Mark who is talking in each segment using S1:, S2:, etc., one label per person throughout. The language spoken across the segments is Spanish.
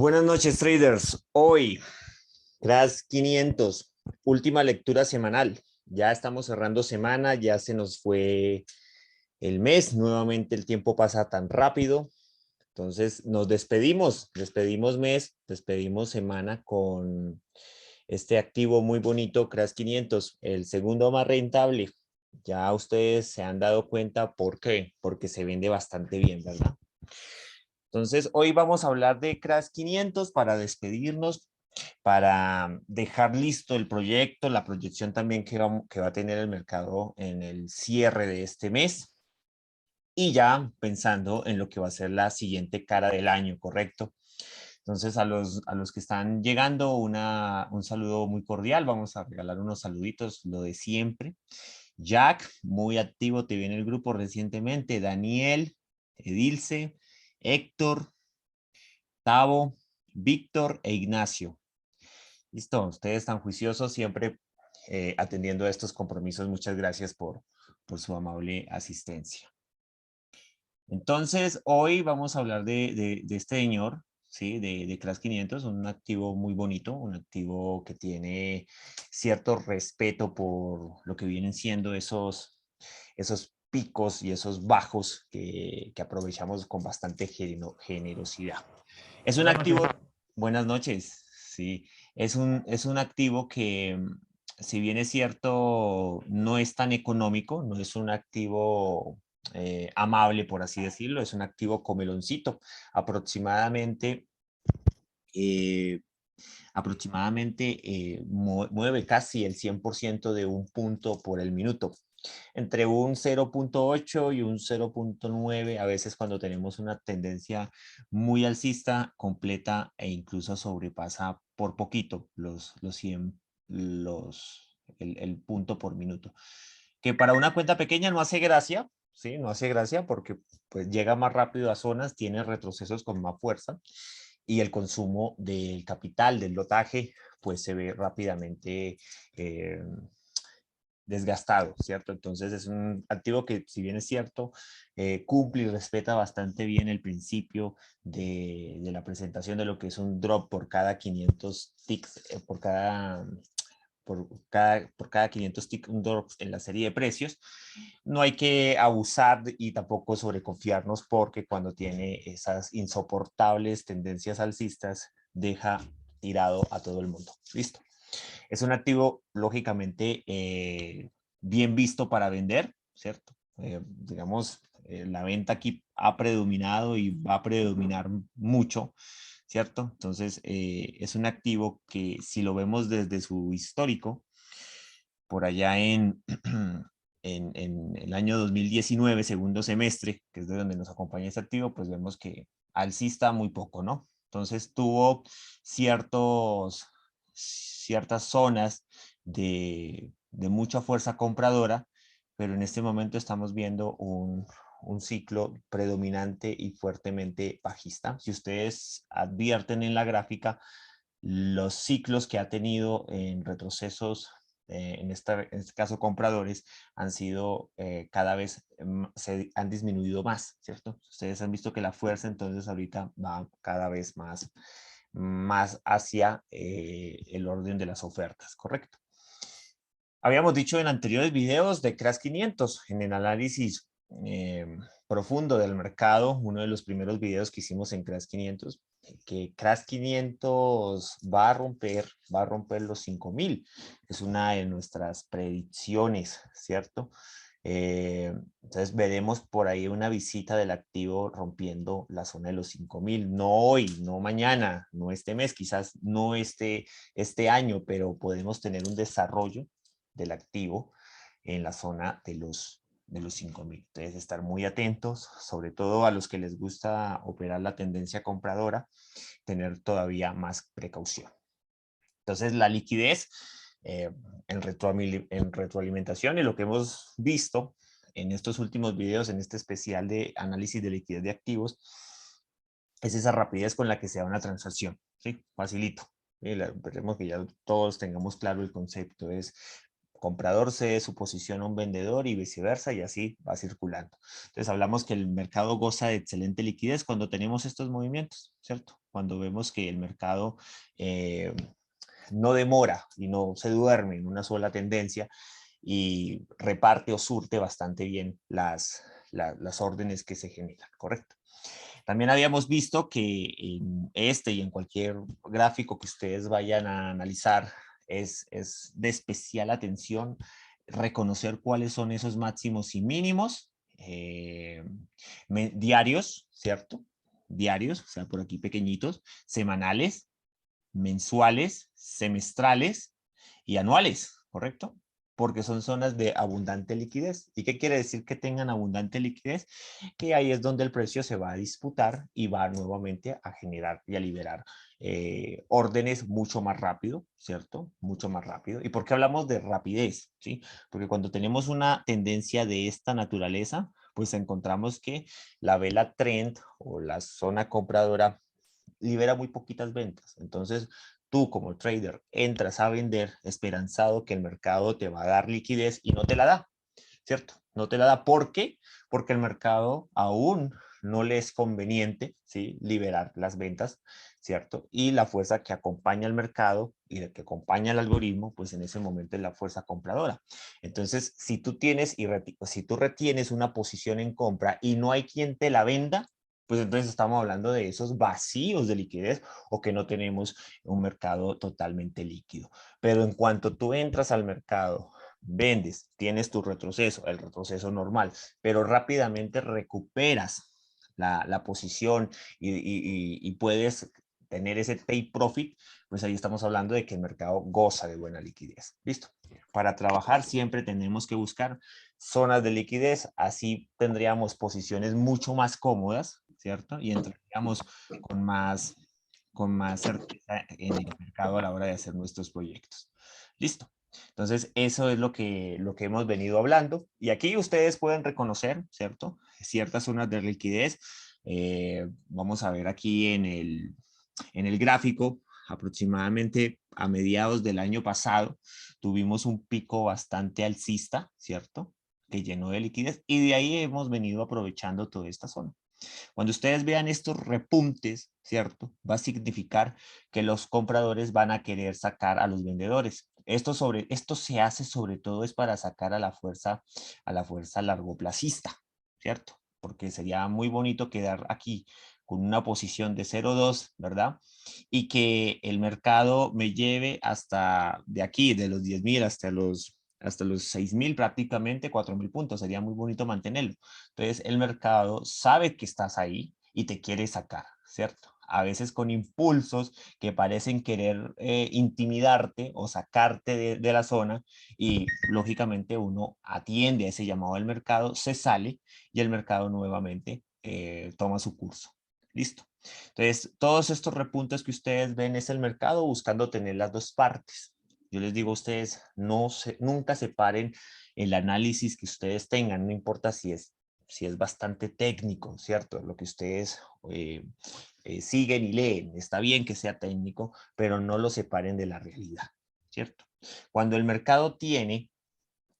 S1: Buenas noches, traders. Hoy, CRAS 500, última lectura semanal. Ya estamos cerrando semana, ya se nos fue el mes. Nuevamente el tiempo pasa tan rápido. Entonces nos despedimos mes, despedimos semana con este activo muy bonito, CRAS 500, el segundo más rentable. Ya ustedes se han dado cuenta por qué, porque se vende bastante bien, ¿verdad? Entonces, hoy vamos a hablar de CRAS 500 para despedirnos, para dejar listo el proyecto, la proyección también que va a tener el mercado en el cierre de este mes y ya pensando en lo que va a ser la siguiente cara del año, ¿correcto? Entonces, a los que están llegando, un saludo muy cordial. Vamos a regalar unos saluditos, lo de siempre. Jack, muy activo, te viene el grupo recientemente. Daniel, Edilce, Héctor, Tavo, Víctor e Ignacio. Listo, ustedes están juiciosos, siempre atendiendo a estos compromisos. Muchas gracias por su amable asistencia. Entonces, hoy vamos a hablar de este señor, ¿sí? De CRAS 500, un activo muy bonito, un activo que tiene cierto respeto por lo que vienen siendo esos picos y esos bajos que aprovechamos con bastante generosidad. Es un
S2: Buenas noches.
S1: activo, buenas noches, sí, es un activo que, si bien es cierto, no es tan económico, no es un activo amable, por así decirlo, es un activo comeloncito, aproximadamente, eh, mueve casi el 100% de un punto por el minuto, entre un 0.8 y un 0.9, a veces cuando tenemos una tendencia muy alcista, completa e incluso sobrepasa por poquito los 100, el punto por minuto. Que para una cuenta pequeña no hace gracia, ¿sí? No hace gracia porque pues llega más rápido a zonas, tiene retrocesos con más fuerza y el consumo del capital, del lotaje, pues se ve rápidamente desgastado, ¿cierto? Entonces es un activo que, si bien es cierto, cumple y respeta bastante bien el principio de la presentación de lo que es un drop por cada 500 ticks, por cada 500 ticks, un drop en la serie de precios. No hay que abusar y tampoco sobreconfiarnos, porque cuando tiene esas insoportables tendencias alcistas, deja tirado a todo el mundo. Listo. Es un activo, lógicamente, bien visto para vender, ¿cierto? Digamos, la venta aquí ha predominado y va a predominar mucho, ¿cierto? Entonces, es un activo que, si lo vemos desde su histórico, por allá en el año 2019, segundo semestre, que es de donde nos acompaña este activo, pues vemos que alcista muy poco, ¿no? Entonces tuvo ciertas zonas de mucha fuerza compradora, pero en este momento estamos viendo un ciclo predominante y fuertemente bajista. Si ustedes advierten en la gráfica, los ciclos que ha tenido en retrocesos, en este caso compradores, han sido cada vez, se han disminuido más, ¿cierto? Ustedes han visto que la fuerza entonces ahorita va cada vez más hacia el orden de las ofertas, ¿correcto? Habíamos dicho en anteriores videos de CRAS 500, en el análisis profundo del mercado, uno de los primeros videos que hicimos en CRAS 500, que CRAS 500 va a romper los 5.000. Es una de nuestras predicciones, ¿cierto? Entonces veremos por ahí una visita del activo rompiendo la zona de los 5.000. No hoy, no mañana, no este mes, quizás no este año, pero podemos tener un desarrollo del activo en la zona de los 5.000. Entonces, estar muy atentos, sobre todo a los que les gusta operar la tendencia compradora, tener todavía más precaución. Entonces, la liquidez en retroalimentación, y lo que hemos visto en estos últimos videos, en este especial de análisis de liquidez de activos, es esa rapidez con la que se da una transacción, ¿sí? Facilito. Veremos que ya todos tengamos claro el concepto. Es comprador cede su posición a un vendedor y viceversa, y así va circulando. Entonces hablamos que el mercado goza de excelente liquidez cuando tenemos estos movimientos, ¿cierto? Cuando vemos que el mercado no demora y no se duerme en una sola tendencia y reparte o surte bastante bien las órdenes que se generan, ¿correcto? También habíamos visto que en este y en cualquier gráfico que ustedes vayan a analizar es de especial atención reconocer cuáles son esos máximos y mínimos diarios, ¿cierto? Diarios, o sea, por aquí pequeñitos, semanales, mensuales, semestrales y anuales, ¿correcto? Porque son zonas de abundante liquidez. ¿Y qué quiere decir que tengan abundante liquidez? Que ahí es donde el precio se va a disputar y va nuevamente a generar y a liberar órdenes mucho más rápido, ¿cierto? Mucho más rápido. ¿Y por qué hablamos de rapidez? ¿Sí? Porque cuando tenemos una tendencia de esta naturaleza, pues encontramos que la vela trend o la zona compradora libera muy poquitas ventas. Entonces, tú como trader entras a vender esperanzado que el mercado te va a dar liquidez y no te la da, ¿cierto? No te la da. ¿Por qué? Porque el mercado aún no le es conveniente, ¿sí? Liberar las ventas, ¿cierto? Y la fuerza que acompaña al mercado y que acompaña al algoritmo, pues en ese momento es la fuerza compradora. Entonces, si tú tienes si tú retienes una posición en compra y no hay quien te la venda, pues entonces estamos hablando de esos vacíos de liquidez o que no tenemos un mercado totalmente líquido. Pero en cuanto tú entras al mercado, vendes, tienes tu retroceso, el retroceso normal, pero rápidamente recuperas la posición y puedes tener ese take profit, pues ahí estamos hablando de que el mercado goza de buena liquidez. ¿Listo? Para trabajar siempre tenemos que buscar zonas de liquidez, así tendríamos posiciones mucho más cómodas, ¿cierto? Y entraríamos con más certeza en el mercado a la hora de hacer nuestros proyectos. ¿Listo? Entonces, eso es lo que hemos venido hablando. Y aquí ustedes pueden reconocer, ¿cierto? Ciertas zonas de liquidez. Vamos a ver aquí en el gráfico, aproximadamente a mediados del año pasado, tuvimos un pico bastante alcista, ¿cierto? Que llenó de liquidez y de ahí hemos venido aprovechando toda esta zona. Cuando ustedes vean estos repuntes, ¿cierto? Va a significar que los compradores van a querer sacar a los vendedores. Esto se hace sobre todo es para sacar a la fuerza largoplacista, ¿cierto? Porque sería muy bonito quedar aquí con una posición de 0,2, ¿verdad? Y que el mercado me lleve hasta de aquí, de los 10,000 hasta los 6,000 prácticamente, 4,000 puntos. Sería muy bonito mantenerlo. Entonces el mercado sabe que estás ahí y te quiere sacar, ¿cierto? A veces con impulsos que parecen querer intimidarte o sacarte de la zona y lógicamente uno atiende a ese llamado del mercado, se sale y el mercado nuevamente toma su curso. Listo. Entonces, todos estos repuntes que ustedes ven es el mercado buscando tener las dos partes. Yo les digo a ustedes, nunca separen el análisis que ustedes tengan, no importa si es bastante técnico, ¿cierto? Lo que ustedes siguen y leen, está bien que sea técnico, pero no lo separen de la realidad, ¿cierto? Cuando el mercado tiene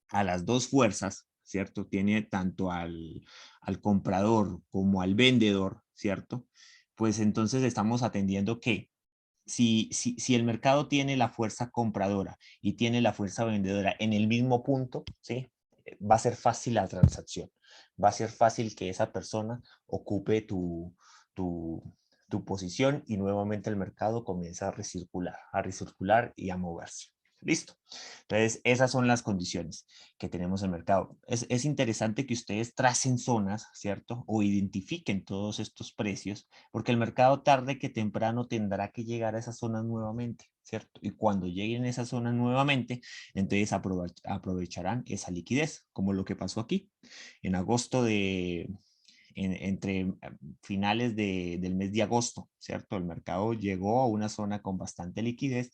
S1: a las dos fuerzas, ¿cierto? Tiene tanto al comprador como al vendedor, ¿cierto? Pues entonces estamos atendiendo que si el mercado tiene la fuerza compradora y tiene la fuerza vendedora en el mismo punto, ¿sí? Va a ser fácil la transacción. Va a ser fácil que esa persona ocupe tu, tu posición y nuevamente el mercado comienza a recircular y a moverse. Listo. Entonces, esas son las condiciones que tenemos en el mercado. Es interesante que ustedes tracen zonas, ¿cierto? O identifiquen todos estos precios, porque el mercado tarde que temprano tendrá que llegar a esas zonas nuevamente, ¿cierto? Y cuando lleguen a esas zonas nuevamente, entonces aprovecharán esa liquidez, como lo que pasó aquí. En agosto entre finales del mes de agosto, ¿cierto? El mercado llegó a una zona con bastante liquidez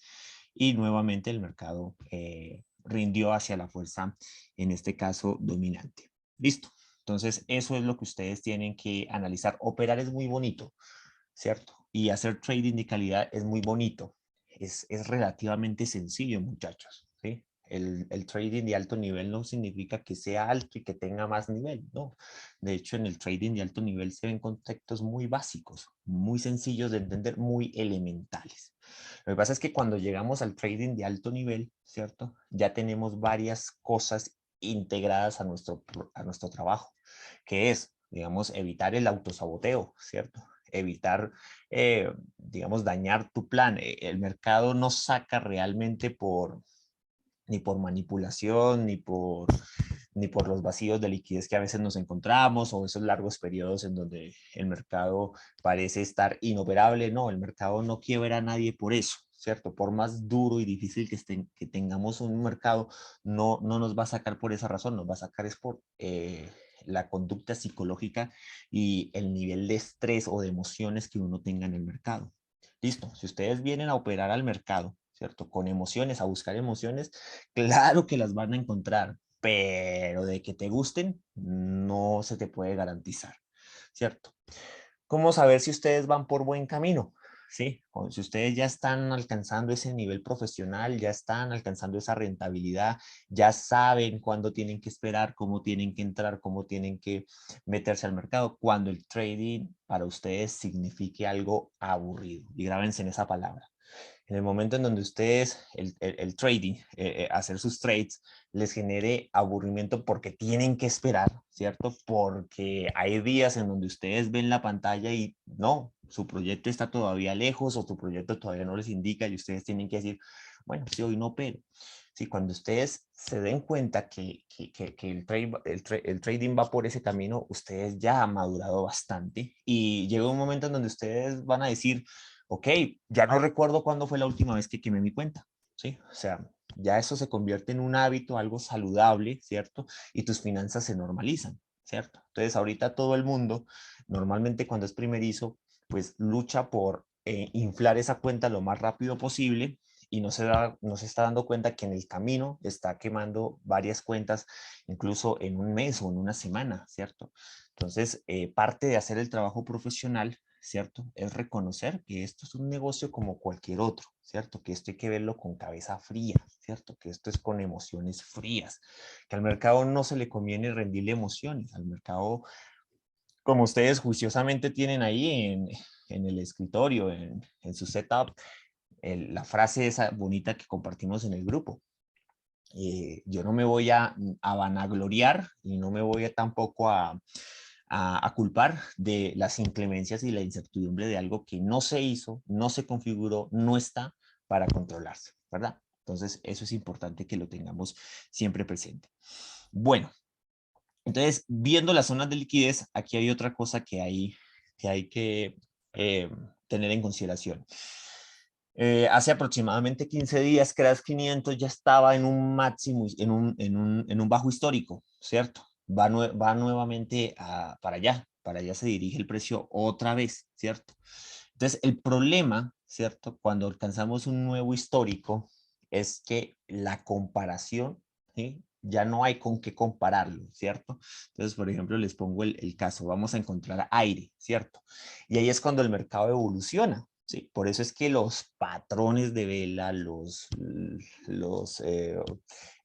S1: y nuevamente el mercado rindió hacia la fuerza, en este caso, dominante. Listo. Entonces, eso es lo que ustedes tienen que analizar. Operar es muy bonito, ¿cierto? Y hacer trading de calidad es muy bonito. Es relativamente sencillo, muchachos, ¿sí? el trading de alto nivel no significa que sea alto y que tenga más nivel, no. De hecho, en el trading de alto nivel se ven conceptos muy básicos, muy sencillos de entender, muy elementales. Lo que pasa es que cuando llegamos al trading de alto nivel, ¿cierto? Ya tenemos varias cosas integradas a nuestro trabajo, que es, digamos, evitar el autosaboteo, ¿cierto? Evitar, digamos, dañar tu plan. El mercado no saca realmente ni por manipulación, ni por los vacíos de liquidez que a veces nos encontramos o esos largos periodos en donde el mercado parece estar inoperable. No, el mercado no quiebra a nadie por eso, ¿cierto? Por más duro y difícil que tengamos un mercado, no nos va a sacar por esa razón, nos va a sacar es por la conducta psicológica y el nivel de estrés o de emociones que uno tenga en el mercado. Listo, si ustedes vienen a operar al mercado, ¿cierto? Con emociones, a buscar emociones, claro que las van a encontrar, pero de que te gusten, no se te puede garantizar, ¿cierto? ¿Cómo saber si ustedes van por buen camino? ¿Sí? O si ustedes ya están alcanzando ese nivel profesional, ya están alcanzando esa rentabilidad, ya saben cuándo tienen que esperar, cómo tienen que entrar, cómo tienen que meterse al mercado, cuando el trading para ustedes signifique algo aburrido. Y grábense en esa palabra. En el momento en donde ustedes, el trading, hacer sus trades, les genere aburrimiento porque tienen que esperar, ¿cierto? Porque hay días en donde ustedes ven la pantalla y no, su proyecto está todavía lejos o su proyecto todavía no les indica y ustedes tienen que decir, bueno, sí, hoy no, pero sí, cuando ustedes se den cuenta que el trading va por ese camino, ustedes ya han madurado bastante y llega un momento en donde ustedes van a decir, ok, ya no recuerdo cuándo fue la última vez que quemé mi cuenta, ¿sí? O sea, ya eso se convierte en un hábito, algo saludable, ¿cierto? Y tus finanzas se normalizan, ¿cierto? Entonces, ahorita todo el mundo, normalmente cuando es primerizo, pues lucha por inflar esa cuenta lo más rápido posible y no se está dando cuenta que en el camino está quemando varias cuentas, incluso en un mes o en una semana, ¿cierto? Entonces, parte de hacer el trabajo profesional, ¿cierto? Es reconocer que esto es un negocio como cualquier otro, ¿cierto? Que esto hay que verlo con cabeza fría, ¿cierto? Que esto es con emociones frías, que al mercado no se le conviene rendirle emociones, al mercado, como ustedes juiciosamente tienen ahí en el escritorio, en su setup, la frase esa bonita que compartimos en el grupo. Yo no me voy a vanagloriar y no me voy tampoco a culpar de las inclemencias y la incertidumbre de algo que no se hizo, no se configuró, no está para controlarse, ¿verdad? Entonces, eso es importante que lo tengamos siempre presente. Bueno, entonces, viendo las zonas de liquidez, aquí hay otra cosa que hay que tener en consideración. Hace aproximadamente 15 días, CRAS 500 ya estaba en un máximo, en un bajo histórico, ¿cierto? Va nuevamente para allá se dirige el precio otra vez, ¿cierto? Entonces, el problema, ¿cierto? Cuando alcanzamos un nuevo histórico, es que la comparación, ¿sí? Ya no hay con qué compararlo, ¿cierto? Entonces, por ejemplo, les pongo el caso, vamos a encontrar aire, ¿cierto? Y ahí es cuando el mercado evoluciona, ¿sí? Por eso es que los patrones de vela, los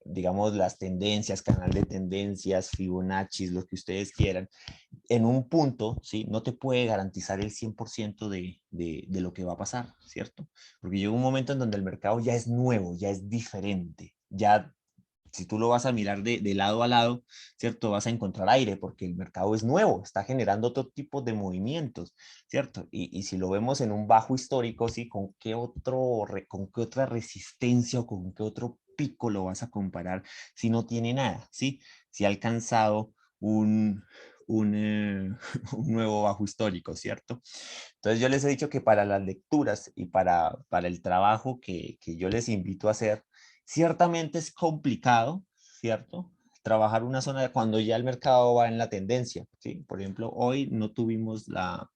S1: digamos, las tendencias, canal de tendencias, Fibonacci, lo que ustedes quieran, en un punto, ¿sí? No te puede garantizar el 100% de lo que va a pasar, ¿cierto? Porque llega un momento en donde el mercado ya es nuevo, ya es diferente, ya si tú lo vas a mirar de lado a lado, ¿cierto? Vas a encontrar aire porque el mercado es nuevo, está generando otro tipo de movimientos, ¿cierto? Y si lo vemos en un bajo histórico, ¿sí? ¿Con qué otra resistencia o con qué otro pico lo vas a comparar si no tiene nada, ¿sí? Si ha alcanzado un un nuevo bajo histórico, ¿cierto? Entonces yo les he dicho que para las lecturas y para el trabajo que yo les invito a hacer, ciertamente es complicado, ¿cierto? Trabajar una zona de cuando ya el mercado va en la tendencia, ¿sí? Por ejemplo, hoy no tuvimos la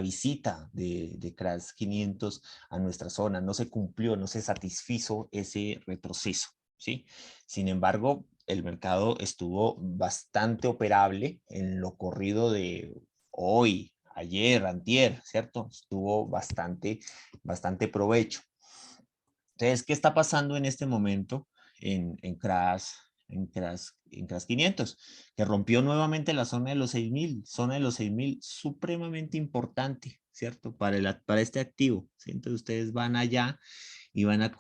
S1: visita de CRAS 500 a nuestra zona, no se cumplió, no se satisfizo ese retroceso, ¿sí? Sin embargo, el mercado estuvo bastante operable en lo corrido de hoy, ayer, antier, ¿cierto? Estuvo bastante provecho. Entonces, ¿qué está pasando en este momento? en CRAS 500, que rompió nuevamente la zona de los 6.000, zona de los 6.000 supremamente importante, ¿cierto? Para este activo, ¿sí? Entonces ustedes van allá y van a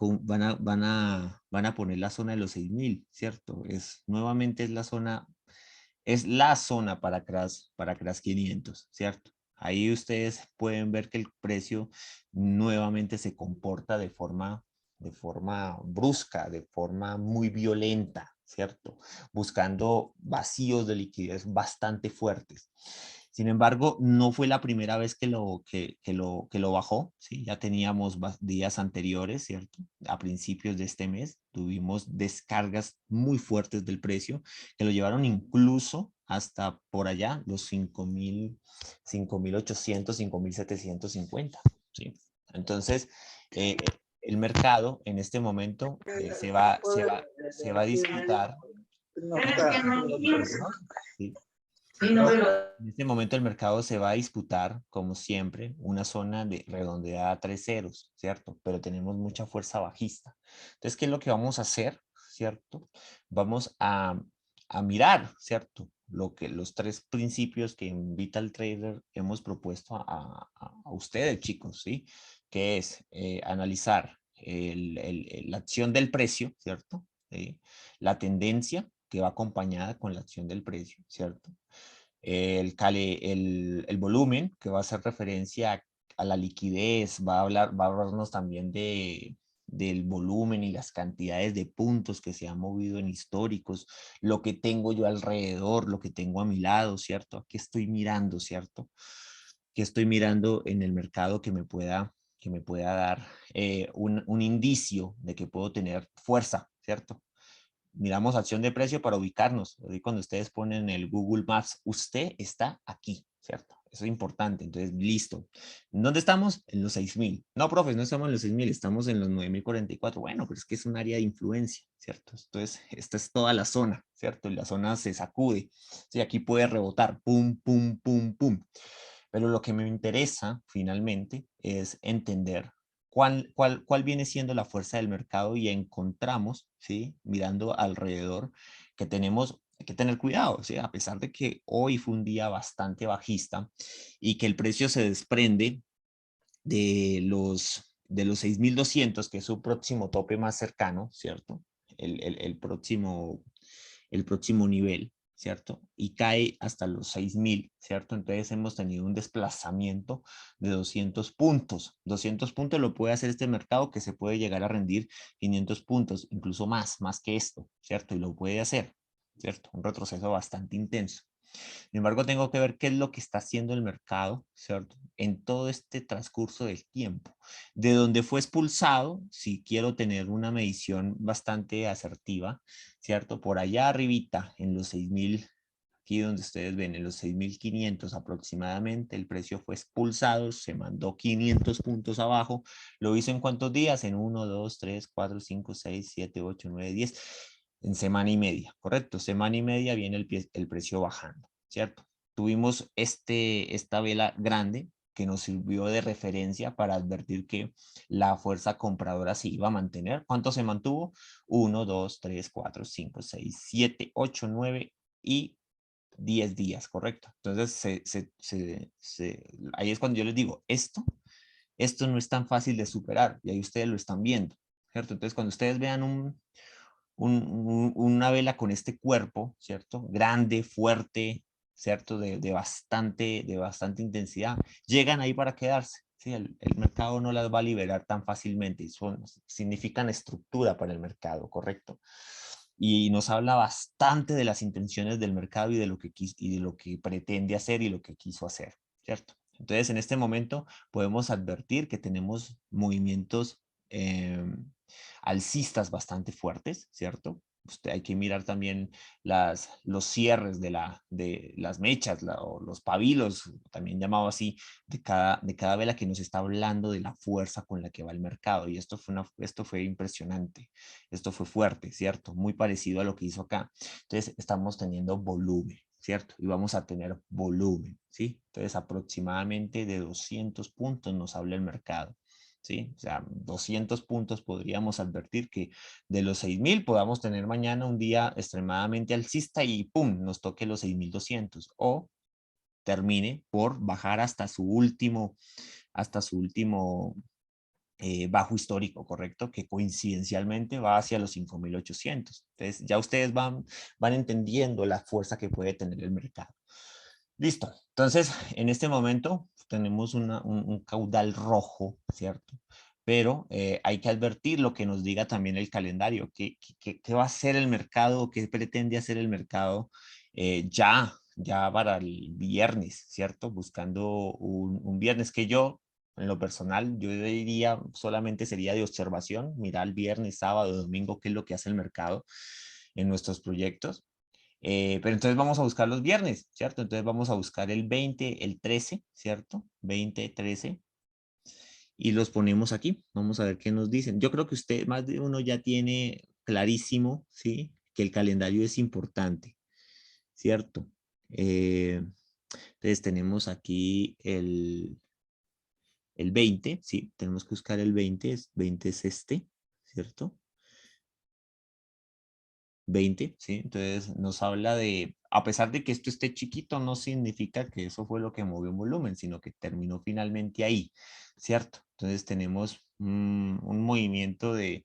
S1: poner la zona de los 6.000, ¿cierto? Nuevamente es la zona para CRAS 500, ¿cierto? Ahí ustedes pueden ver que el precio nuevamente se comporta de forma brusca, de forma muy violenta, ¿cierto? Buscando vacíos de liquidez bastante fuertes. Sin embargo, no fue la primera vez que lo bajó, ¿sí? Ya teníamos días anteriores, ¿cierto? A principios de este mes tuvimos descargas muy fuertes del precio que lo llevaron incluso hasta por allá los 5.800, 5.750, ¿sí? Entonces, el mercado en este momento se va a disputar. ¿Sí? En este momento el mercado se va a disputar, como siempre, una zona de redondeada a 3 ceros, ¿cierto? Pero tenemos mucha fuerza bajista. Entonces, ¿qué es lo que vamos a hacer, ¿cierto? Vamos a mirar, ¿cierto? Los 3 principios que en Vital Trader hemos propuesto a ustedes, chicos, ¿sí? Que es analizar la acción del precio, ¿cierto? ¿Sí? La tendencia que va acompañada con la acción del precio, ¿cierto? El volumen, que va a hacer referencia a la liquidez, va a hablarnos también del volumen y las cantidades de puntos que se han movido en históricos, lo que tengo yo alrededor, lo que tengo a mi lado, ¿cierto? ¿Qué estoy mirando, cierto? ¿Qué estoy mirando en el mercado que me pueda dar un indicio de que puedo tener fuerza, ¿cierto? Miramos acción de precio para ubicarnos. Ahí cuando ustedes ponen el Google Maps, usted está aquí, ¿cierto? Eso es importante. Entonces, listo. ¿Dónde estamos? En los 6.000. No, profes, no estamos en los 6.000, estamos en los 9.044. Bueno, pero es que es un área de influencia, ¿cierto? Entonces, esta es toda la zona, ¿cierto? Y la zona se sacude. Sí, aquí puede rebotar, pum, pum, pum, pum. Pero lo que me interesa finalmente es entender cuál viene siendo la fuerza del mercado y encontramos, ¿sí? Mirando alrededor, que tenemos que tener cuidado, ¿sí? A pesar de que hoy fue un día bastante bajista y que el precio se desprende de los 6.200, que es su próximo tope más cercano, ¿cierto? El próximo nivel, ¿cierto? Y cae hasta los 6.000, ¿cierto? Entonces hemos tenido un desplazamiento de 200 puntos. 200 puntos lo puede hacer este mercado, que se puede llegar a rendir 500 puntos, incluso más que esto, ¿cierto? Y lo puede hacer, ¿cierto? Un retroceso bastante intenso. Sin embargo, tengo que ver qué es lo que está haciendo el mercado, ¿cierto? En todo este transcurso del tiempo. De donde fue expulsado, si quiero tener una medición bastante asertiva, ¿cierto? Por allá arribita, en los 6.000, aquí donde ustedes ven, en los 6.500 aproximadamente, el precio fue expulsado, se mandó 500 puntos abajo. ¿Lo hizo en cuántos días? En 1, 2, 3, 4, 5, 6, 7, 8, 9, 10. En semana y media, ¿correcto? Semana y media viene el precio bajando, ¿cierto? Tuvimos esta vela grande que nos sirvió de referencia para advertir que la fuerza compradora se iba a mantener. ¿Cuánto se mantuvo? 1, 2, 3, 4, 5, 6, 7, 8, 9 y 10 días, ¿correcto? Entonces, ahí es cuando yo les digo, esto no es tan fácil de superar y ahí ustedes lo están viendo, ¿cierto? Entonces, cuando ustedes vean una vela con este cuerpo, ¿cierto? Grande, fuerte, ¿cierto? De bastante intensidad, llegan ahí para quedarse. ¿Sí? El mercado no las va a liberar tan fácilmente. Significan estructura para el mercado, ¿correcto? Y nos habla bastante de las intenciones del mercado y de lo que y de lo que pretende hacer y lo que quiso hacer, ¿cierto? Entonces, en este momento podemos advertir que tenemos movimientos alcistas bastante fuertes, ¿cierto? Hay que mirar también los cierres de las mechas o los pabilos, también llamado así, de cada vela, que nos está hablando de la fuerza con la que va el mercado. Y esto fue impresionante, esto fue fuerte, ¿cierto? Muy parecido a lo que hizo acá. Entonces estamos teniendo volumen, ¿cierto? Y vamos a tener volumen, ¿sí? Entonces aproximadamente de 200 puntos nos habla el mercado. ¿sí? O sea, 200 puntos podríamos advertir que de los 6.000 podamos tener mañana un día extremadamente alcista y ¡pum! Nos toque los 6.200 o termine por bajar hasta su último bajo histórico, ¿correcto? Que coincidencialmente va hacia los 5.800. Entonces, ya ustedes van entendiendo la fuerza que puede tener el mercado. Listo. Entonces, en este momento tenemos un caudal rojo, ¿cierto? Pero hay que advertir lo que nos diga también el calendario, qué va a hacer el mercado, qué pretende hacer el mercado ya para el viernes, ¿cierto? Buscando un viernes que yo, en lo personal, yo diría solamente sería de observación, mirar el viernes, sábado, domingo, qué es lo que hace el mercado en nuestros proyectos. Pero entonces vamos a buscar los viernes, ¿cierto? Entonces vamos a buscar el 20, el 13, ¿cierto? 20, 13, y los ponemos aquí. Vamos a ver qué nos dicen. Yo creo que usted, más de uno ya tiene clarísimo, ¿sí? Que el calendario es importante, ¿cierto? Entonces tenemos aquí el 20, ¿sí? Tenemos que buscar el 20, 20 es este, ¿cierto? 20, ¿sí? Entonces nos habla de, a pesar de que esto esté chiquito, no significa que eso fue lo que movió un volumen, sino que terminó finalmente ahí, ¿cierto? Entonces tenemos un movimiento de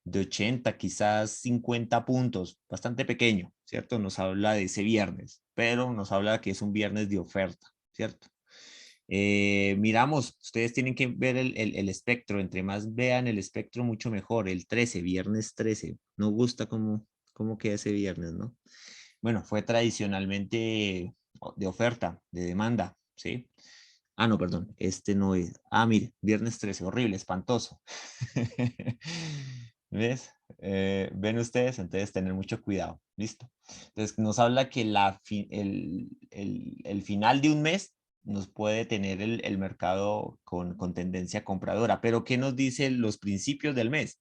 S1: 80, quizás 50 puntos, bastante pequeño, ¿cierto? Nos habla de ese viernes, pero nos habla que es un viernes de oferta, ¿cierto? Miramos, ustedes tienen que ver el espectro, entre más vean el espectro, mucho mejor. El 13, viernes 13, nos gusta cómo queda ese viernes, ¿no? Bueno, fue tradicionalmente de oferta, de demanda, ¿sí? Ah, no, perdón, este no es. Ah, mire, viernes 13, horrible, espantoso. ¿Ves? ¿Ven ustedes? Entonces, tener mucho cuidado. Listo. Entonces, nos habla que el final de un mes nos puede tener el mercado con tendencia compradora. Pero, ¿qué nos dicen los principios del mes?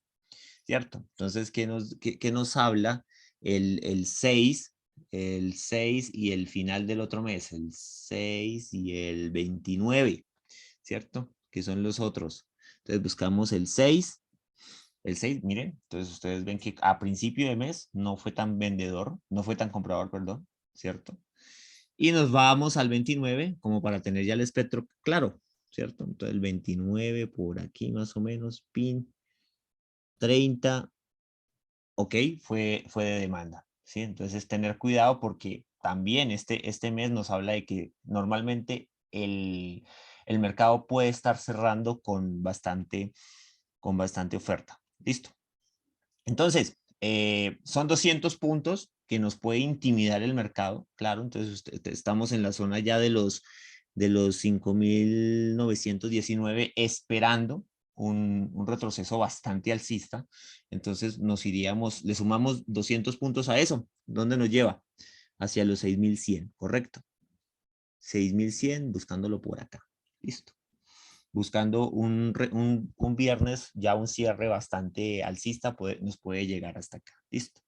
S1: ¿Cierto? Entonces, qué nos habla el 6 y el final del otro mes? El 6 y el 29, ¿cierto? Que son los otros. Entonces, buscamos el 6, miren, entonces ustedes ven que a principio de mes no fue tan vendedor, no fue tan comprador, perdón, ¿cierto? Y nos vamos al 29 como para tener ya el espectro claro, ¿cierto? Entonces el 29 por aquí más o menos, pin 30, ok, fue de demanda, ¿sí? Entonces tener cuidado porque también este mes nos habla de que normalmente el mercado puede estar cerrando con bastante oferta. Listo. Entonces, son 200 puntos que nos puede intimidar el mercado, claro, entonces estamos en la zona ya de los 5.919 esperando un retroceso bastante alcista, entonces le sumamos 200 puntos a eso, ¿dónde nos lleva? Hacia los 6.100, correcto, 6.100 buscándolo por acá, listo, buscando un viernes, ya un cierre bastante alcista, nos puede llegar hasta acá. Listo.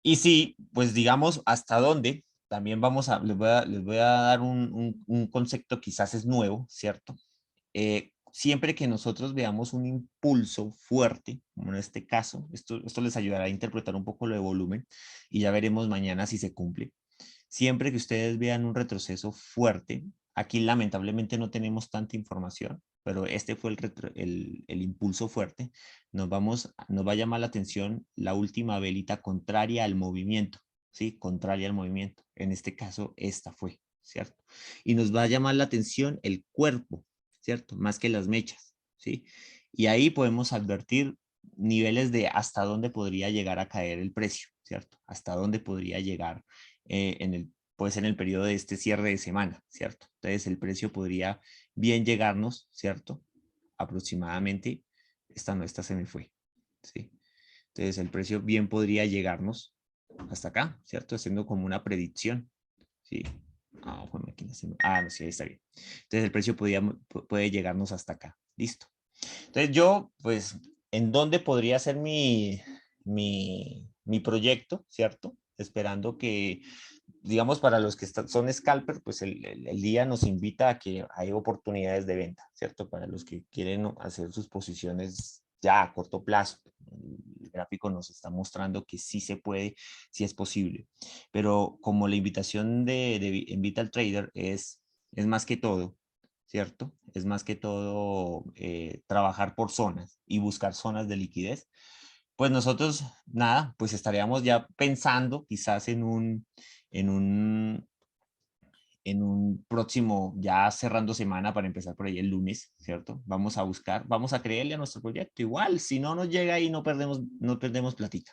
S1: Y sí, pues digamos hasta dónde, también les voy a dar un concepto quizás es nuevo, ¿cierto? Siempre que nosotros veamos un impulso fuerte, como en este caso, esto les ayudará a interpretar un poco lo de volumen y ya veremos mañana si se cumple. Siempre que ustedes vean un retroceso fuerte, aquí lamentablemente no tenemos tanta información, pero este fue el impulso fuerte, nos va a llamar la atención la última velita contraria al movimiento, ¿sí? Contraria al movimiento. En este caso, esta fue, ¿cierto? Y nos va a llamar la atención el cuerpo, ¿cierto? Más que las mechas, ¿sí? Y ahí podemos advertir niveles de hasta dónde podría llegar a caer el precio, ¿cierto? Hasta dónde podría llegar puede ser en el periodo de este cierre de semana, ¿cierto? Entonces el precio podría bien llegarnos, ¿cierto? Aproximadamente, esta se me fue, ¿sí? Entonces el precio bien podría llegarnos hasta acá, ¿cierto? Haciendo como una predicción, ¿sí? No, sí, ahí está bien. Entonces el precio puede llegarnos hasta acá, listo. Entonces yo, pues, ¿en dónde podría ser mi proyecto, ¿cierto? Esperando que digamos, para los que son scalper, pues el día nos invita a que hay oportunidades de venta, ¿cierto? Para los que quieren hacer sus posiciones ya a corto plazo. El gráfico nos está mostrando que sí se puede, sí es posible. Pero como la invitación de Invita al Trader es más que todo, ¿cierto? Es más que todo trabajar por zonas y buscar zonas de liquidez. Pues nosotros, nada, pues estaríamos ya pensando quizás en un, en un próximo, ya cerrando semana para empezar por ahí el lunes, ¿cierto? Vamos a buscar, vamos a creerle a nuestro proyecto. Igual, si no nos llega ahí, no perdemos platita,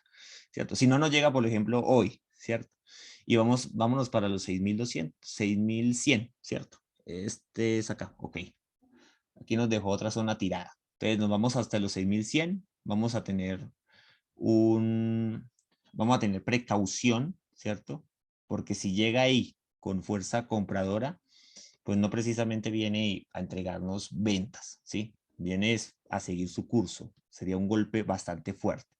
S1: ¿cierto? Si no nos llega, por ejemplo, hoy, ¿cierto? Y vámonos para los 6.200, 6.100, ¿cierto? Este es acá, ok. Aquí nos dejó otra zona tirada. Entonces nos vamos hasta los 6.100, un, vamos a tener precaución, ¿cierto? Porque si llega ahí con fuerza compradora, pues no precisamente viene a entregarnos ventas, ¿sí? Viene a seguir su curso. Sería un golpe bastante fuerte.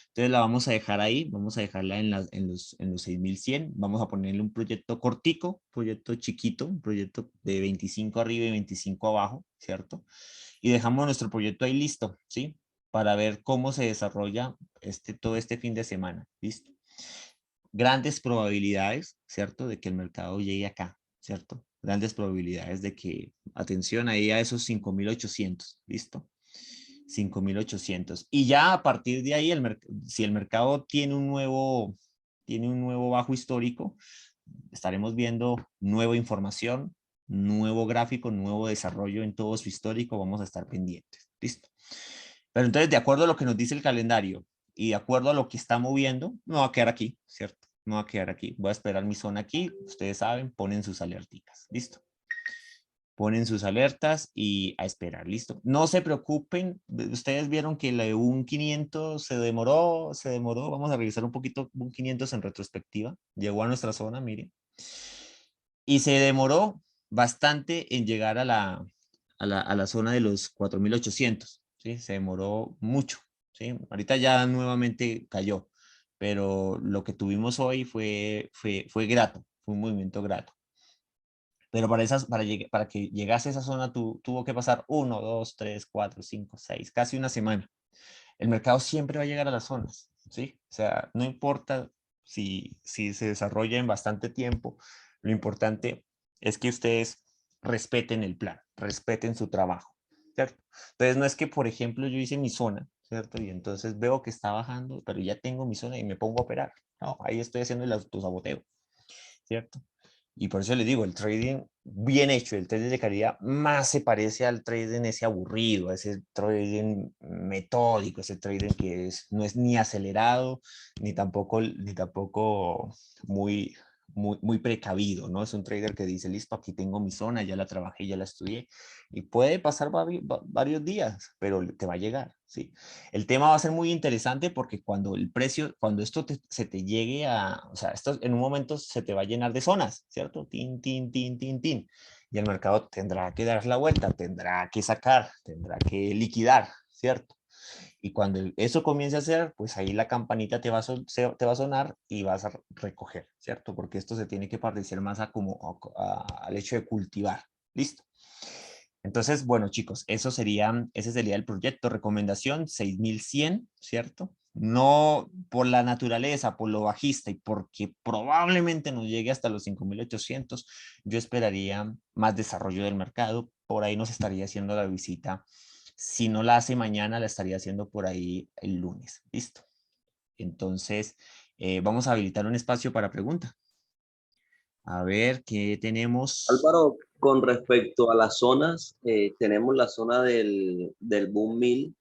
S1: Entonces la vamos a dejar ahí, vamos a dejarla en los 6.100. Vamos a ponerle un proyecto cortico, proyecto chiquito, un proyecto de 25 arriba y 25 abajo, ¿cierto? Y dejamos nuestro proyecto ahí listo, ¿sí? Para ver cómo se desarrolla todo este fin de semana, ¿listo? Grandes probabilidades, ¿cierto? De que el mercado llegue acá, ¿cierto? Grandes probabilidades de que, atención ahí a esos 5.800, ¿listo? 5.800. Y ya a partir de ahí, si el mercado tiene un nuevo bajo histórico, estaremos viendo nueva información, nuevo gráfico, nuevo desarrollo en todo su histórico, vamos a estar pendientes. ¿Listo? Pero entonces, de acuerdo a lo que nos dice el calendario y de acuerdo a lo que está moviendo, me voy a quedar aquí, ¿cierto? Me voy a quedar aquí. Voy a esperar mi zona aquí. Ustedes saben, ponen sus alertitas. ¿Listo? Ponen sus alertas y a esperar, listo. No se preocupen, ustedes vieron que la de un 500 se demoró, vamos a revisar un poquito un 500 en retrospectiva, llegó a nuestra zona, miren, y se demoró bastante en llegar a la zona de los 4.800, ¿sí? Se demoró mucho, ¿sí? Ahorita ya nuevamente cayó, pero lo que tuvimos hoy fue grato, fue un movimiento grato. Pero para que llegase a esa zona tuvo que pasar 1, 2, 3, 4, 5, 6, casi una semana. El mercado siempre va a llegar a las zonas, ¿sí? O sea, no importa si se desarrolla en bastante tiempo, lo importante es que ustedes respeten el plan, respeten su trabajo, ¿cierto? Entonces, no es que, por ejemplo, yo hice mi zona, ¿cierto? Y entonces veo que está bajando, pero ya tengo mi zona y me pongo a operar. No, ahí estoy haciendo el autosaboteo, ¿cierto? Y por eso les digo, el trading bien hecho, el trading de calidad, más se parece al trading ese aburrido, a ese trading metódico, ese trading que no es ni acelerado, ni tampoco muy, muy precavido, ¿no? Es un trader que dice, listo, aquí tengo mi zona, ya la trabajé, ya la estudié, y puede pasar varios días, pero te va a llegar, ¿sí? El tema va a ser muy interesante porque cuando esto se te llegue o sea, esto en un momento se te va a llenar de zonas, ¿cierto? Tin, tin, tin, tin, tin. Y el mercado tendrá que dar la vuelta, tendrá que sacar, tendrá que liquidar, ¿cierto? Y cuando eso comience a hacer, pues ahí la campanita te va a sonar y vas a recoger, ¿cierto? Porque esto se tiene que parecer más al hecho de cultivar. ¿Listo? Entonces, bueno, chicos, ese sería el proyecto. Recomendación 6.100, ¿cierto? No por la naturaleza, por lo bajista y porque probablemente nos llegue hasta los 5.800, yo esperaría más desarrollo del mercado. Por ahí nos estaría haciendo la visita. Si no la hace mañana, la estaría haciendo por ahí el lunes. ¿Listo? Entonces, vamos a habilitar un espacio para pregunta. A ver, ¿qué tenemos?
S2: Álvaro, con respecto a las zonas, tenemos la zona del Boom 1000,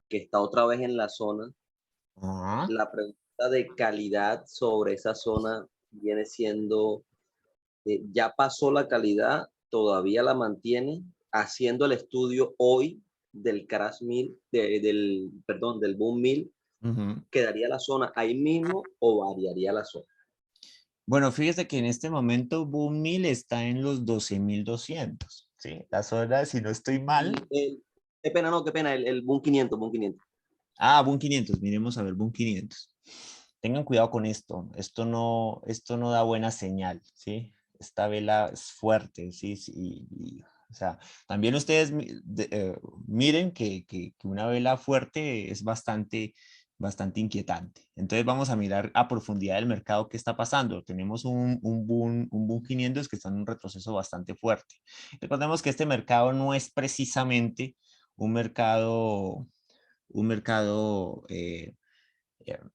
S2: que está otra vez en la zona.
S1: Ah,
S2: La pregunta de calidad sobre esa zona viene siendo, ¿ya pasó la calidad? ¿Todavía la mantiene? Haciendo el estudio hoy del Crash 1000, perdón, del Boom 1000,
S1: ujú.
S2: ¿quedaría la zona ahí mismo o variaría la zona?
S1: Bueno, fíjese que en este momento Boom 1000 está en los 12.200, ¿sí? La zona, si no estoy mal.
S2: Qué pena, no, qué pena, el Boom 500, Boom 500.
S1: Boom 500, miremos a ver, Boom 500. tengan cuidado con esto. Esto no da buena señal, ¿sí? Esta vela es fuerte, ¿sí? Sí, o sea, también ustedes miren que una vela fuerte es bastante inquietante. Entonces vamos a mirar a profundidad del mercado qué está pasando. Tenemos un boom 500 que está en un retroceso bastante fuerte. Recordemos que este mercado no es precisamente un mercado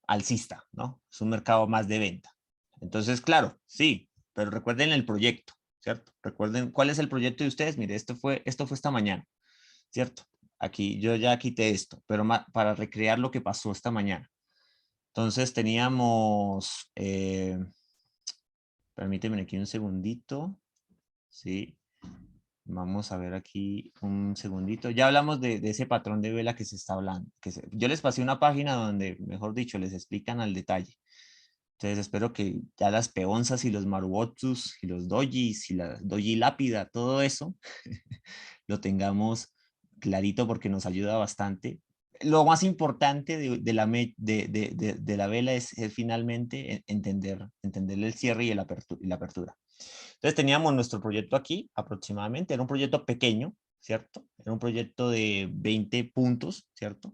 S1: alcista, ¿no? Es un mercado más de venta. Entonces, claro, sí, pero recuerden el proyecto, ¿cierto? Recuerden cuál es el proyecto de ustedes. Mire, esto fue esta mañana, ¿cierto? Aquí, yo ya quité esto, pero para recrear lo que pasó esta mañana. Entonces teníamos, permíteme aquí un segundito, ¿sí? Vamos a ver aquí un segundito. Ya hablamos de ese patrón de vela que se está hablando. Yo les pasé una página donde, mejor dicho, les explican al detalle. Entonces espero que ya las peonzas y los marubotsus y los dojis y la doji lápida, todo eso, lo tengamos clarito porque nos ayuda bastante. Lo más importante de la vela es finalmente entender el cierre y la apertura. Entonces teníamos nuestro proyecto aquí aproximadamente, era un proyecto pequeño, ¿cierto? Era un proyecto de 20 puntos, ¿cierto?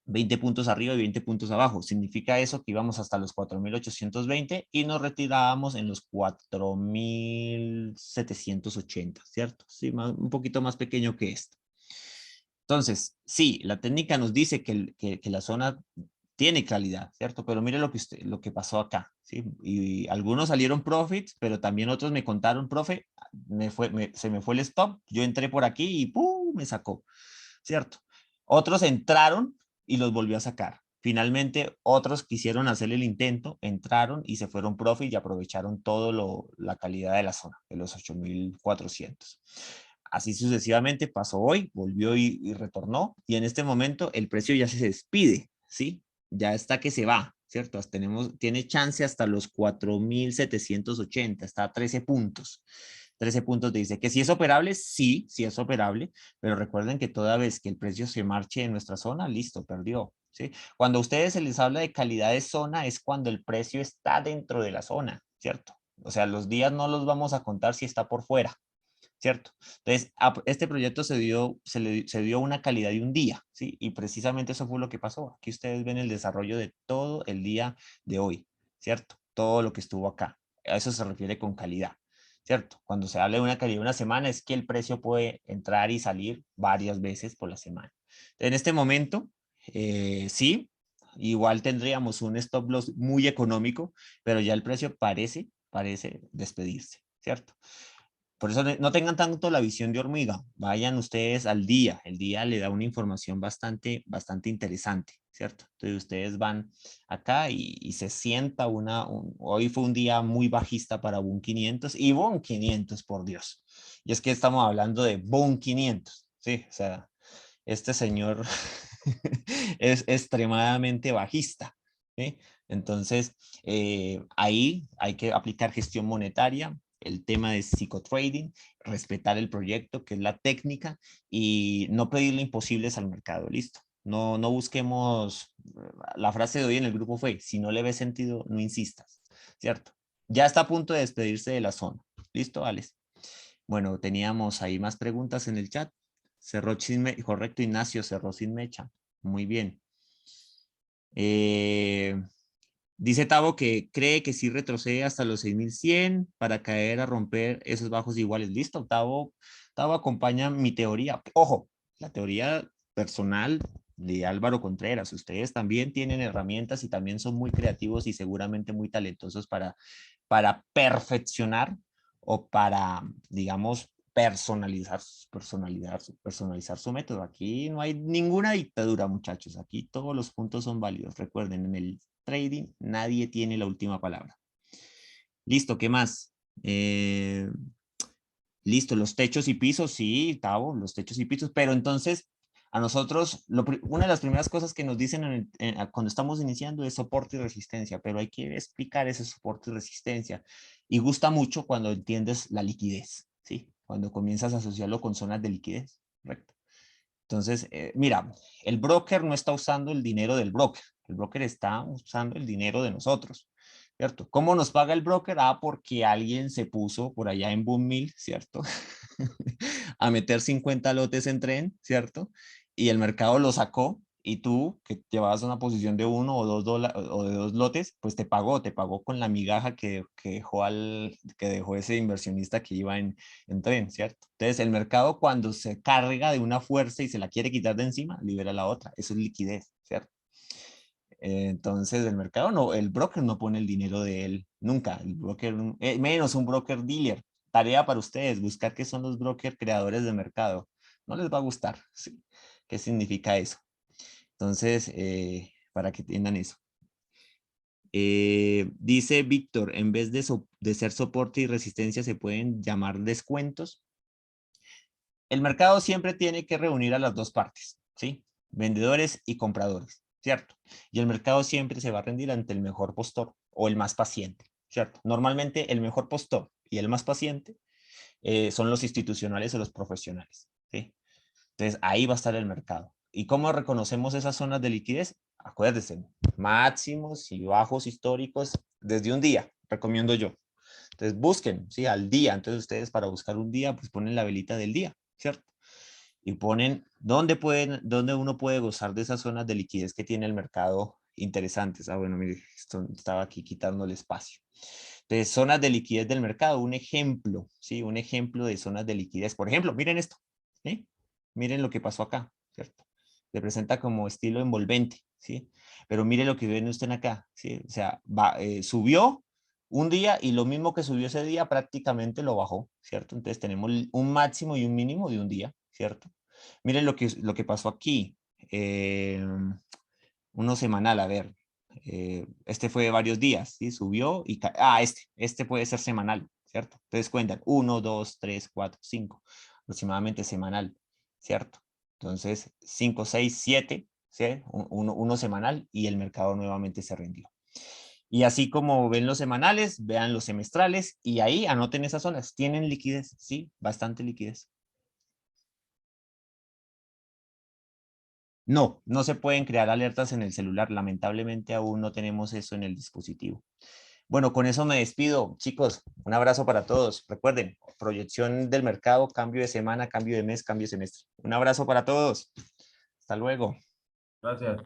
S1: 20 puntos arriba y 20 puntos abajo. Significa eso que íbamos hasta los 4.820 y nos retirábamos en los 4.780, ¿cierto? Sí, un poquito más pequeño que esto. Entonces, sí, la técnica nos dice que la zona tiene calidad, ¿cierto? Pero mire lo que pasó acá, ¿sí? Y algunos salieron profits, pero también otros me contaron, profe, se me fue el stop, yo entré por aquí y ¡pum! Me sacó, ¿cierto? Otros entraron y los volvió a sacar. Finalmente, otros quisieron hacer el intento, entraron y se fueron profit y aprovecharon la calidad de la zona, de los 8.400. Así sucesivamente pasó hoy, volvió y retornó, y en este momento el precio ya se despide, ¿sí? Ya está que se va, ¿cierto? Tiene chance hasta los 4.780, está a 13 puntos. 13 puntos dice que si es operable, sí, sí es operable, pero recuerden que toda vez que el precio se marche en nuestra zona, listo, perdió, ¿sí? Cuando a ustedes se les habla de calidad de zona es cuando el precio está dentro de la zona, ¿cierto? O sea, los días no los vamos a contar si está por fuera, ¿cierto? Entonces, este proyecto se dio una calidad de un día, ¿sí? Y precisamente eso fue lo que pasó. Aquí ustedes ven el desarrollo de todo el día de hoy, ¿cierto? Todo lo que estuvo acá. A eso se refiere con calidad, ¿cierto? Cuando se habla de una calidad de una semana es que el precio puede entrar y salir varias veces por la semana. En este momento, sí, igual tendríamos un stop loss muy económico, pero ya el precio parece despedirse, ¿cierto? Por eso no tengan tanto la visión de hormiga, vayan ustedes al día, el día le da una información bastante interesante, ¿cierto? Entonces ustedes van acá y se sienta hoy fue un día muy bajista para Boom 500 y Boom 500, por Dios. Y es que estamos hablando de Boom 500, ¿sí? O sea, este señor es extremadamente bajista, ¿sí? Entonces, ahí hay que aplicar gestión monetaria, el tema de psicotrading, respetar el proyecto, que es la técnica, y no pedirle imposibles al mercado, listo. No busquemos, la frase de hoy en el grupo fue, si no le ves sentido, no insistas, ¿cierto? Ya está a punto de despedirse de la zona. ¿Listo, Alex? Bueno, teníamos ahí más preguntas en el chat. Cerró sin mecha, correcto, Ignacio, cerró sin mecha. Muy bien. Dice Tavo que cree que sí retrocede hasta los 6.100 para caer a romper esos bajos iguales. Listo, Tavo acompaña mi teoría. Ojo, la teoría personal de Álvaro Contreras. Ustedes también tienen herramientas y también son muy creativos y seguramente muy talentosos para perfeccionar o para, digamos, personalizar su método. Aquí no hay ninguna dictadura, muchachos. Aquí todos los puntos son válidos. Recuerden, en el trading nadie tiene la última palabra. Listo, ¿qué más? Listo, los techos y pisos, sí, Tavo, los techos y pisos, pero entonces a nosotros, una de las primeras cosas que nos dicen cuando estamos iniciando es soporte y resistencia, pero hay que explicar ese soporte y resistencia. Y gusta mucho cuando entiendes la liquidez, ¿sí? Cuando comienzas a asociarlo con zonas de liquidez, ¿correcto? Entonces, mira, el broker no está usando el dinero del broker, El broker está usando el dinero de nosotros, ¿cierto? ¿Cómo nos paga el broker? Ah, porque alguien se puso por allá en Boommill, ¿cierto? A meter 50 lotes en tren, ¿cierto? Y el mercado lo sacó y tú, que llevabas una posición de $1 o de 2 lotes, pues te pagó con la migaja que dejó ese inversionista que iba en tren, ¿cierto? Entonces el mercado cuando se carga de una fuerza y se la quiere quitar de encima, libera la otra. Eso es liquidez, ¿cierto? Entonces el mercado no, el broker no pone el dinero de él, nunca. El broker, menos un broker dealer. Tarea para ustedes, buscar qué son los brokers creadores de mercado. No les va a gustar, ¿sí? ¿Qué significa eso? Entonces, para que entiendan eso. Dice Víctor, en vez de ser soporte y resistencia, ¿se pueden llamar descuentos? El mercado siempre tiene que reunir a las dos partes, ¿sí? Vendedores y compradores, ¿cierto? Y el mercado siempre se va a rendir ante el mejor postor o el más paciente, ¿cierto? Normalmente el mejor postor y el más paciente son los institucionales o los profesionales, ¿sí? Entonces ahí va a estar el mercado. ¿Y cómo reconocemos esas zonas de liquidez? Acuérdense, máximos y bajos históricos desde un día, recomiendo yo. Entonces busquen, ¿sí? Al día. Entonces ustedes para buscar un día, pues ponen la velita del día, ¿cierto? Y ponen dónde uno puede gozar de esas zonas de liquidez que tiene el mercado interesantes. Ah, bueno, mire, esto estaba aquí quitando el espacio. Entonces, zonas de liquidez del mercado, un ejemplo, ¿sí? Un ejemplo de zonas de liquidez. Por ejemplo, miren esto, ¿sí? Miren lo que pasó acá, ¿cierto? Se presenta como estilo envolvente, ¿sí? Pero mire lo que ven usted acá, ¿sí? O sea, subió un día y lo mismo que subió ese día prácticamente lo bajó, ¿cierto? Entonces tenemos un máximo y un mínimo de un día, ¿cierto? Miren lo que pasó aquí. Uno semanal, a ver. Este fue de varios días, ¿sí? Subió y... este puede ser semanal, ¿cierto? Entonces cuentan 1, 2, 3, 4, 5, aproximadamente semanal, ¿cierto? Entonces 5, 6, 7, ¿sí? Uno semanal y el mercado nuevamente se rindió. Y así como ven los semanales, vean los semestrales y ahí anoten esas zonas. Tienen liquidez, sí, bastante liquidez. No, no se pueden crear alertas en el celular. Lamentablemente aún no tenemos eso en el dispositivo. Bueno, con eso me despido. Chicos, un abrazo para todos. Recuerden, proyección del mercado, cambio de semana, cambio de mes, cambio de semestre. Un abrazo para todos. Hasta luego.
S3: Gracias.